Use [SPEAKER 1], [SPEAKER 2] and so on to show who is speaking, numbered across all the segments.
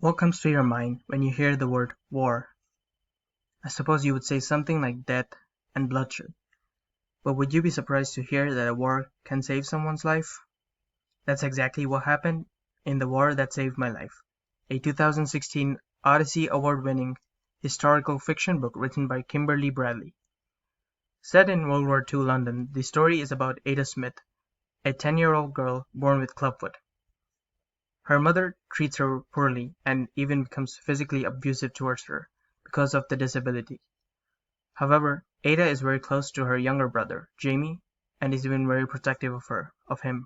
[SPEAKER 1] What comes to your mind when you hear the word war? I suppose you would say something like death and bloodshed. But would you be surprised to hear that a war can save someone's life? That's exactly what happened in The War That Saved My Life, a 2016 Odyssey Award-winning historical fiction book written by Kimberly Bradley. Set in World War II London, the story is about Ada Smith, a 10-year-old girl born with clubfoot. Her mother treats her poorly and even becomes physically abusive towards her because of the disability. However, Ada is very close to her younger brother, Jamie, and is even very protective of him.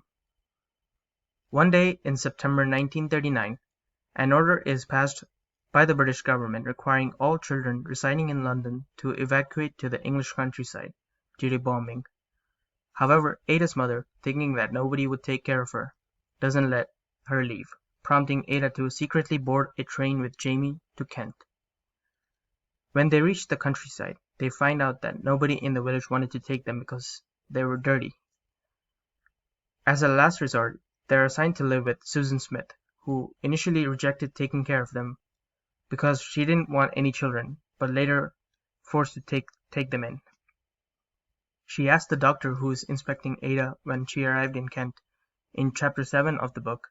[SPEAKER 1] One day in September 1939, an order is passed by the British government requiring all children residing in London to evacuate to the English countryside due to bombing. However, Ada's mother, thinking that nobody would take care of her, doesn't let her leave, prompting Ada to secretly board a train with Jamie to Kent. When they reach the countryside, they find out that nobody in the village wanted to take them because they were dirty. As a last resort, they are assigned to live with Susan Smith, who initially rejected taking care of them because she didn't want any children, but later forced to take them in. She asked the doctor who is inspecting Ada when she arrived in Kent in chapter 7 of the book,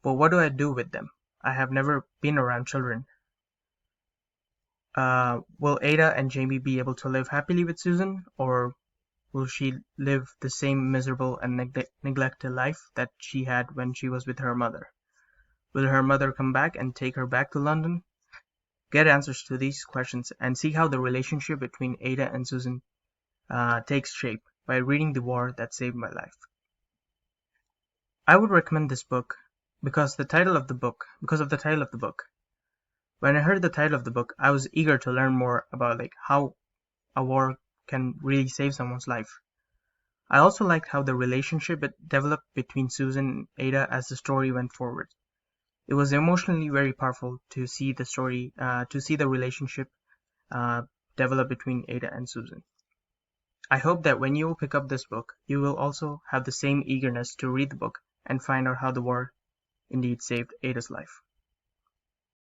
[SPEAKER 1] "But what do I do with them? I have never been around children. Will Ada and Jamie be able to live happily with Susan, or will she live the same miserable and neglected life that she had when she was with her mother? Will her mother come back and take her back to London?" Get answers to these questions and see how the relationship between Ada and Susan takes shape by reading The War That Saved My Life. I would recommend this book because of the title of the book. When I heard the title of the book, I was eager to learn more about how a war can really save someone's life. I also liked how the relationship developed between Susan and Ada as the story went forward. It was emotionally very powerful to see the relationship develop between Ada and Susan. I hope that when you will pick up this book, you will also have the same eagerness to read the book and find out how the war indeed saved Ada's life.